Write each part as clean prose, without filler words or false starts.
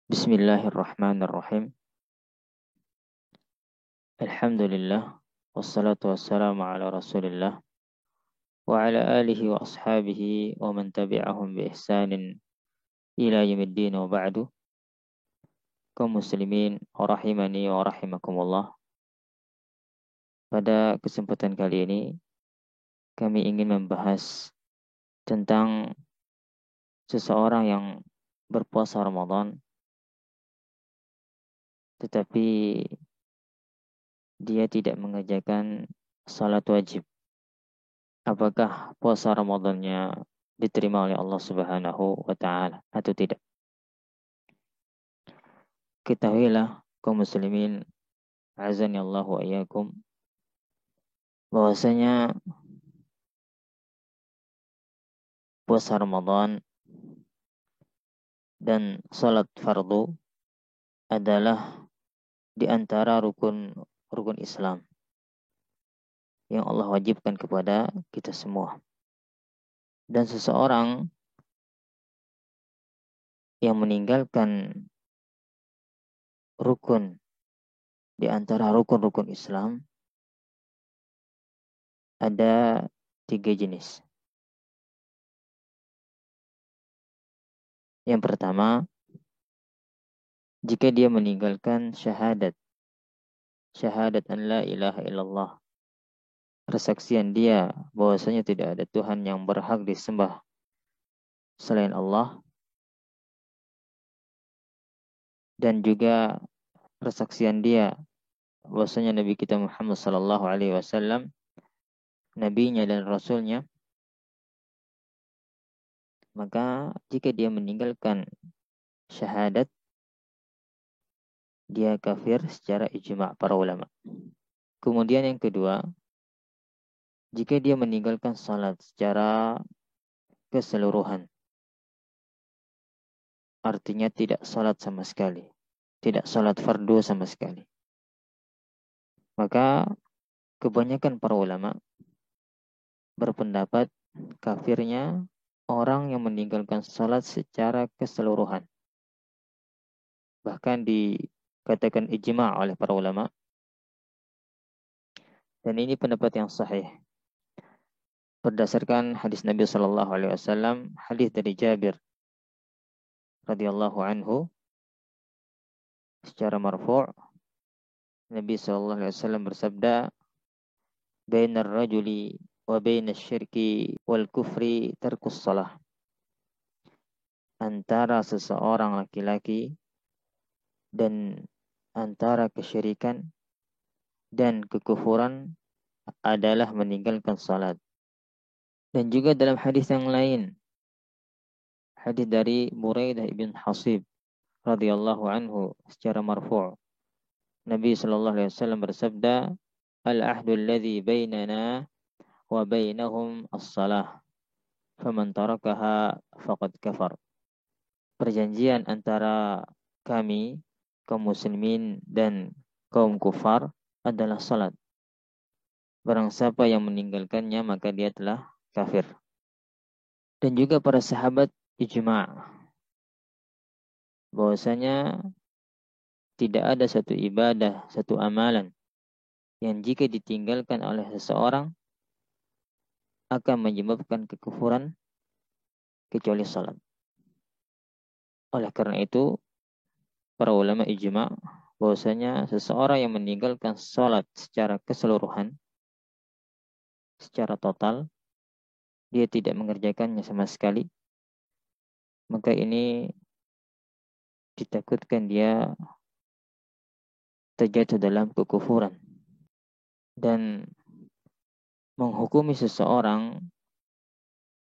Bismillahirrahmanirrahim. Alhamdulillah. Wassalatu wassalamu ala rasulillah. Wa ala alihi wa ashabihi wa man tabi'ahum bi ihsanin ila yamiddin wa ba'du. Kaum muslimin rahimani wa rahimakumullah. Pada kesempatan kali ini kami ingin membahas tentang seseorang yang berpuasa Ramadan tetapi dia tidak mengerjakan salat wajib. Apakah puasa Ramadannya diterima oleh Allah Subhanahu wa taala atau tidak? Ketahuilah kaum muslimin azani Allah wa iyyakum bahwasanya puasa Ramadan dan salat fardu adalah di antara rukun Islam yang Allah wajibkan kepada kita semua. Dan seseorang yang meninggalkan rukun di antara rukun-rukun Islam ada 3 jenis. Yang pertama, jika dia meninggalkan syahadat an la ilaha illallah, persaksian dia bahwasanya tidak ada Tuhan yang berhak disembah selain Allah, dan juga persaksian dia bahwasanya Nabi kita Muhammad sallallahu alaihi wasallam nabinya dan rasulnya, maka jika dia meninggalkan syahadat, dia kafir secara ijma' para ulama. Kemudian yang kedua, jika dia meninggalkan salat secara keseluruhan, artinya tidak salat sama sekali, tidak salat fardu sama sekali, maka kebanyakan para ulama berpendapat kafirnya orang yang meninggalkan salat secara keseluruhan. Bahkan dikatakan ijma' oleh para ulama. Dan ini pendapat yang sahih berdasarkan hadis Nabi sallallahu alaihi wasallam, hadis dari Jabir radhiyallahu anhu secara marfu'. Nabi sallallahu alaihi wasallam bersabda, "Bainar rajuli wa bainasy syirki wal kufri tarkus shalah." Antara seseorang laki-laki dan antara kesyirikan dan kekufuran adalah meninggalkan salat. Dan juga dalam hadis yang lain, hadis dari Buraidah ibn Hasib radhiyallahu anhu secara marfu', Nabi sallallahu alaihi wasallam bersabda, "Al-ahdu alladhi bainana wa bainahum as-salah, faman tarakaha faqad kafar." Perjanjian antara kami, kaum muslimin dan kaum kufar adalah salat. Barang siapa yang meninggalkannya maka dia telah kafir. Dan juga para sahabat ijma' bahwasanya tidak ada satu ibadah, satu amalan yang jika ditinggalkan oleh seseorang akan menyebabkan kekufuran kecuali salat. Oleh karena itu, para ulama ijma' bahwasanya seseorang yang meninggalkan salat secara keseluruhan, secara total, dia tidak mengerjakannya sama sekali, maka ini ditakutkan dia terjatuh dalam kekufuran. Dan menghukumi seseorang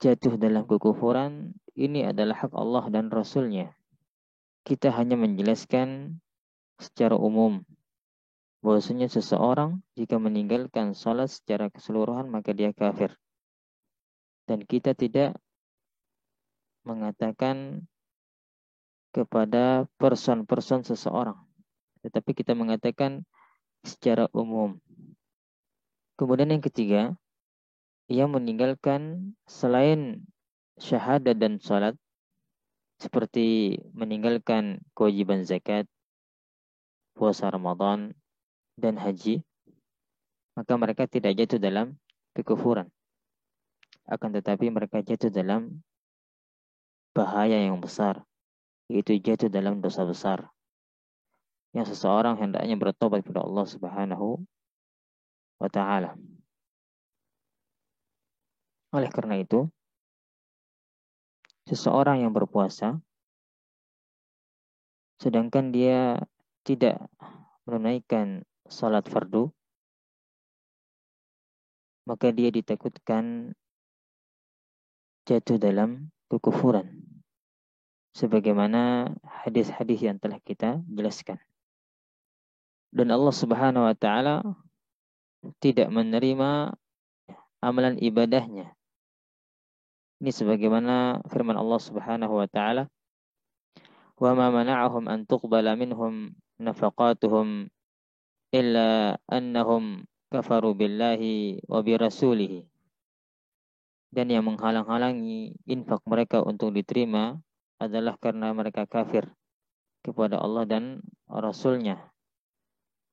jatuh dalam kekufuran ini adalah hak Allah dan Rasulnya. Kita hanya menjelaskan secara umum bahwasanya seseorang jika meninggalkan salat secara keseluruhan maka dia kafir. Dan kita tidak mengatakan kepada person seseorang, tetapi kita mengatakan secara umum. Kemudian yang ketiga, ia meninggalkan selain syahadat dan salat seperti meninggalkan kewajiban zakat, puasa Ramadan, dan haji, maka mereka tidak jatuh dalam kekufuran. Akan tetapi mereka jatuh dalam bahaya yang besar, yaitu jatuh dalam dosa besar, yang seseorang hendaknya bertobat kepada Allah Subhanahu wa Ta'ala. Oleh karena itu, seseorang yang berpuasa, sedangkan dia tidak menunaikan salat fardu, maka dia ditakutkan jatuh dalam kekufuran, sebagaimana hadis-hadis yang telah kita jelaskan. Dan Allah Subhanahu wa Ta'ala tidak menerima amalan ibadahnya. Ini sebagaimana firman Allah Subhanahu wa Ta'ala, "Wa ma mana'ahum an tuqbala minhum nafaqatuhum illa annahum kafaru billahi wa bi rasulih." Dan yang menghalang-halangi infak mereka untuk diterima adalah karena mereka kafir kepada Allah dan Rasulnya.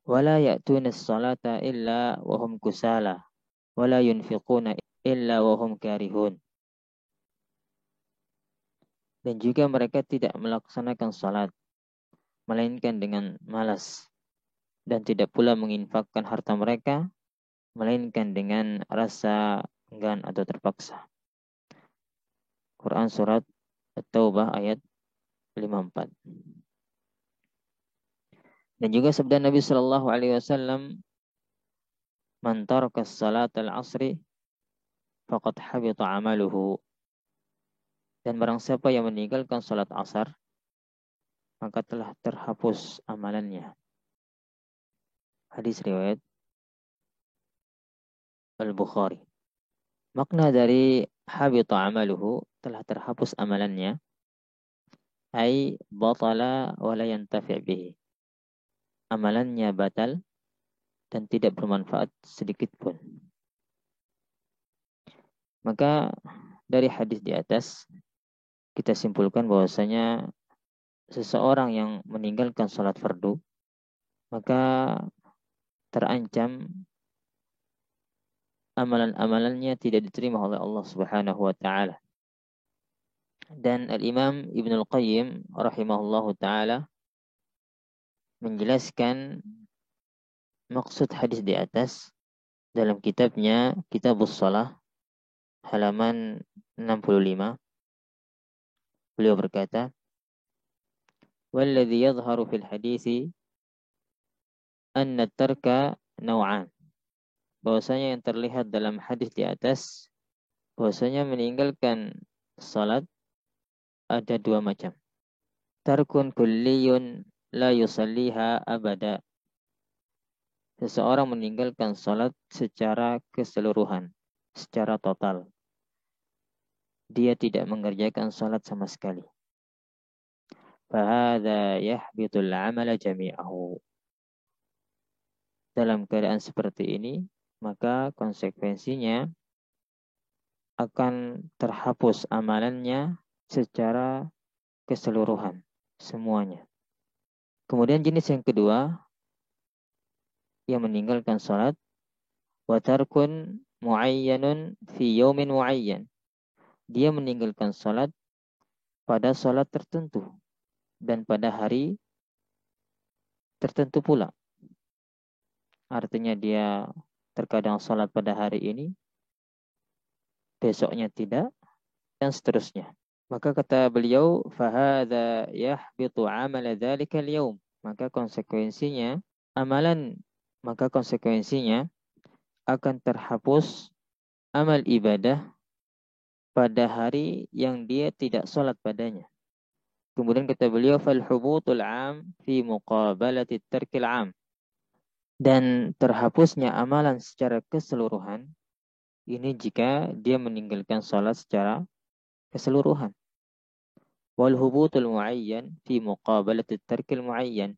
Wala ya'tunas salata illa wa hum kusala wala yunfiquna illa wa hum karihun. Dan juga mereka tidak melaksanakan salat melainkan dengan malas, dan tidak pula menginfakkan harta mereka melainkan dengan rasa enggan atau terpaksa. Quran surat At-Taubah ayat 54. Dan juga sabda Nabi sallallahu alaihi wasallam, "Man taraka salatal asri faqad habita amaluhu." Dan barang siapa yang meninggalkan salat asar, maka telah terhapus amalannya. Hadis riwayat Al-Bukhari. Makna dari habita amaluhu, telah terhapus amalannya, ai batala wa la yantafi' bihi. Amalannya batal dan tidak bermanfaat sedikit pun. Maka dari hadis di atas kita simpulkan bahwasanya seseorang yang meninggalkan salat fardu, maka terancam amalan-amalannya tidak diterima oleh Allah Subhanahu wa Ta'ala. Dan Al-Imam Ibnul Qayyim rahimahullahu ta'ala menjelaskan maksud hadis di atas dalam kitabnya Kitabus Shalah halaman 65. Beliau berkata, "Walladhi yadhharu fil hadisi anna tarka naw'an." Bahwasanya yang terlihat dalam hadis di atas, bahwasanya meninggalkan salat ada dua macam. Tarkun kulliyun la yusalliha abada. Seseorang meninggalkan salat secara keseluruhan, secara total. Dia tidak mengerjakan salat sama sekali. Fahadha yahbitul amala jami'ahu. Dalam keadaan seperti ini, maka konsekuensinya akan terhapus amalannya secara keseluruhan, semuanya. Kemudian jenis yang kedua, yang meninggalkan salat, wa tarkun muayyanun fi yaumin muayyan. Dia meninggalkan salat pada salat tertentu dan pada hari tertentu pula. Artinya dia terkadang salat pada hari ini, besoknya tidak, dan seterusnya. Maka kata beliau, fahadha yahbitu amala dzalika al-yaum. Maka konsekuensinya akan terhapus amal ibadah pada hari yang dia tidak salat padanya. Kemudian kata beliau, fal hubutul am fi muqabalati tarkil am. Dan terhapusnya amalan secara keseluruhan ini jika dia meninggalkan salat secara keseluruhan. Wal hubutul muayyan fi muqabalati tarkil muayyan.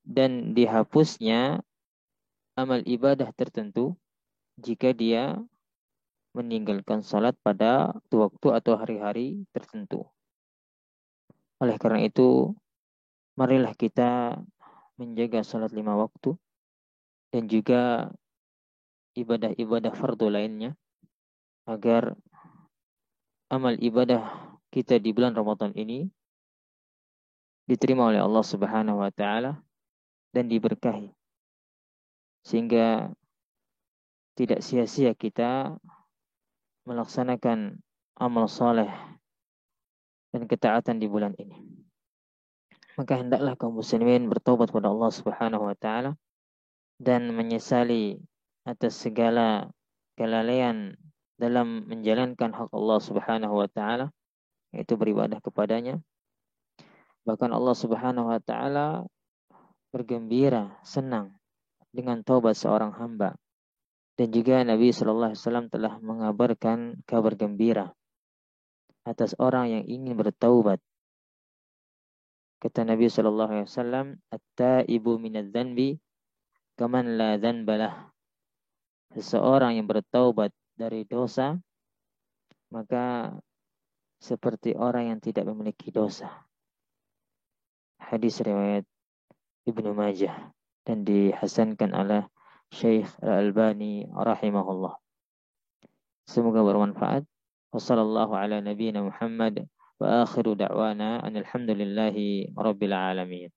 Dan dihapusnya amal ibadah tertentu jika dia meninggalkan salat pada waktu atau hari-hari tertentu. Oleh karena itu, marilah kita menjaga salat 5 waktu dan juga ibadah-ibadah fardu lainnya agar amal ibadah kita di bulan Ramadan ini diterima oleh Allah Subhanahu wa taala dan diberkahi sehingga tidak sia-sia kita melaksanakan amal soleh dan ketaatan di bulan ini. Maka hendaklah kaum muslimin bertobat kepada Allah Subhanahu wa taala dan menyesali atas segala kelalaian dalam menjalankan hak Allah Subhanahu wa taala, yaitu beribadah kepadanya. Bahkan Allah Subhanahu wa taala bergembira, senang dengan taubat seorang hamba. Dan juga Nabi sallallahu alaihi wasallam telah mengabarkan kabar gembira atas orang yang ingin bertaubat. Kata Nabi sallallahu alaihi wasallam, "At-taibu minadz-dzanbi kaman la dzanbalah." Seseorang yang bertaubat dari dosa, maka seperti orang yang tidak memiliki dosa. Hadis riwayat Ibnu Majah dan dihasankan oleh Syekh Al-Albani rahimahullah. Semoga bermanfaat. Wassallallahu ala nabiyyina Muhammad wa akhiru da'wana alhamdulillahi rabbil alamin.